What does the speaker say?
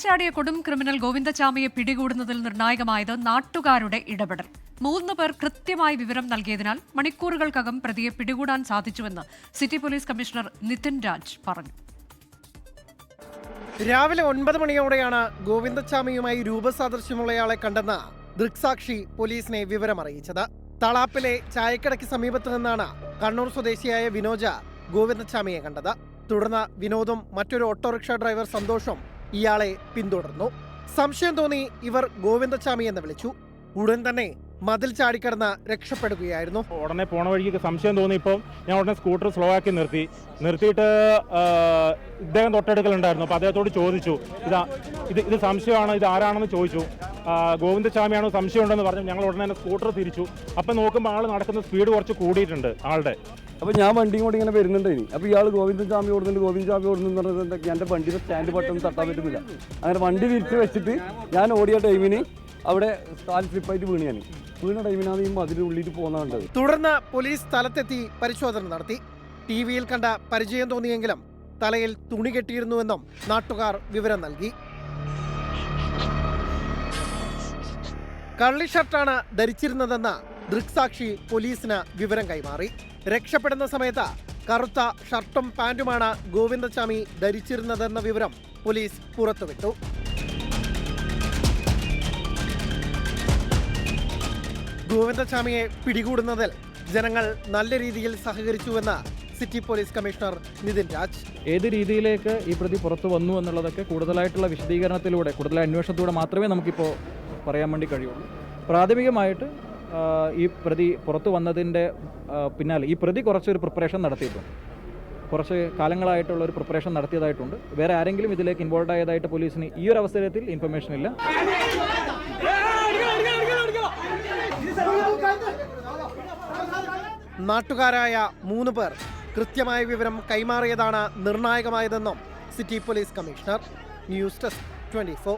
ചാടിയ കൊടും ക്രിമിനൽ ഗോവിന്ദചാമിയെ പിടികൂടുന്നതിൽ നിർണായകമായത് നാട്ടുകാരുടെ ഇടപെടൽ. 3 പേർ കൃത്യമായി വിവരം നൽകിയതിനാൽ മണിക്കൂറുകൾക്കകം പ്രതിയെ പിടികൂടാൻ സാധിച്ചുവെന്ന് city police commissioner Nitin Raj പറഞ്ഞു. രാവിലെ 9 മണിയോടെയാണ് ഗോവിന്ദചാമിയുമായി രൂപസാദൃശ്യമുള്ളയാളെ കണ്ടെന്ന ദൃക്സാക്ഷി പോലീസിനെ വിവരമറിയിച്ചത്. തളാപ്പിലെ ചായക്കടയ്ക്ക് സമീപത്ത് നിന്നാണ് കണ്ണൂർ സ്വദേശിയായ വിനോജ ഗോവിന്ദചാമിയെ കണ്ടത്. തുടർന്ന് വിനോദും മറ്റൊരു ഓട്ടോറിക്ഷ ഡ്രൈവർ സന്തോഷും ഇയാളെ പിന്തുടർന്നു. സംശയം തോന്നി ഇവർ ഗോവിന്ദചാമി എന്ന് വിളിച്ചു. ഉടൻ തന്നെ മതിൽ ചാടിക്കടന്ന് രക്ഷപ്പെടുകയായിരുന്നു. ഉടനെ പോണ വഴിക്ക് സംശയം തോന്നിയപ്പോൾ ഞാൻ ഉടനെ സ്കൂട്ടർ സ്ലോ ആക്കി നിർത്തിയിട്ട് ഇദ്ദേഹം തൊട്ടടുക്കലുണ്ടായിരുന്നു. അപ്പോൾ അദ്ദേഹത്തോട് ചോദിച്ചു, ഇത് സംശയമാണ്, ഇത് ആരാണെന്ന് ചോദിച്ചു. ഗോവിന്ദചാമിയാണോ സംശയം ഉണ്ടെന്ന് പറഞ്ഞു. ഞങ്ങൾ ഉടനെ തന്നെ സ്കൂട്ടർ തിരിച്ചു. അപ്പം നോക്കുമ്പോൾ ആൾ നടക്കുന്ന സ്പീഡ് കുറച്ച് കൂടിയിട്ടുണ്ട് ആളുടെ. അപ്പോൾ ഞാൻ വണ്ടിയും കൊണ്ട് ഇങ്ങനെ വരുന്നുണ്ട്. അപ്പോൾ ഇയാൾ ഗോവിന്ദചാമി ഓടുന്നുണ്ട് പറഞ്ഞിട്ട് എൻ്റെ വണ്ടിയുടെ സ്റ്റാൻഡ് ബട്ടൺ തട്ടാൻ പറ്റുന്നില്ല. അങ്ങനെ വണ്ടി തിരിച്ച് വെച്ചിട്ട് ഞാൻ ഓടിയ ടൈമിന് അവിടെ കാൽ സ്ലിപ്പായിട്ട് വീണ ടൈമിനാണ് ഈ മതിലുള്ളിൽ പോകുന്നത്. തുടർന്ന് പോലീസ് സ്ഥലത്തെത്തി പരിശോധന നടത്തി. ടിവിയിൽ കണ്ട പരിചയം തോന്നിയെങ്കിലും തലയിൽ തുണി കെട്ടിയിരുന്നുവെന്നും നാട്ടുകാർ വിവരം നൽകി. കള്ളി ഷർട്ടാണ് ധരിച്ചിരുന്നതെന്ന് ദൃക്സാക്ഷി പോലീസിന് വിവരം കൈമാറി. രക്ഷപ്പെടുന്ന സമയത്ത് കറുത്ത ഷർട്ടും പാന്റുമാണ് ഗോവിന്ദചാമി ധരിച്ചിരുന്നതെന്ന വിവരം പോലീസ് പുറത്തുവിട്ടു. ഗോവിന്ദചാമിയെ പിടികൂടുന്നതിൽ ജനങ്ങൾ നല്ല രീതിയിൽ സഹകരിച്ചുവെന്ന് city police commissioner Nitin Raj. ഏത് രീതിയിലേക്ക് ഈ പ്രതി പുറത്തു വന്നു എന്നുള്ളതൊക്കെ കൂടുതലായിട്ടുള്ള വിശദീകരണത്തിലൂടെ, കൂടുതൽ അന്വേഷണത്തിലൂടെ മാത്രമേ നമുക്കിപ്പോൾ പറയാൻ വേണ്ടി കഴിയുള്ളൂ. പ്രാഥമികമായിട്ട് ഈ പ്രതി പുറത്തു വന്നതിൻ്റെ പിന്നാലെ ഈ പ്രതി കുറച്ചൊരു പ്രിപ്പറേഷൻ നടത്തിയിട്ടുണ്ട്. കുറച്ച് കാലങ്ങളായിട്ടുള്ള ഒരു പ്രിപ്പറേഷൻ നടത്തിയതായിട്ടുണ്ട്. വേറെ ആരെങ്കിലും ഇതിലേക്ക് ഇൻവോൾവ് ആയതായിട്ട് പോലീസിന് ഈ ഒരു അവസരത്തിൽ ഇൻഫർമേഷൻ ഇല്ല. നാട്ടുകാരായ 3 പേർ കൃത്യമായ വിവരം കൈമാറിയതാണ് നിർണായകമായതെന്നും city police commissioner. News desk 24.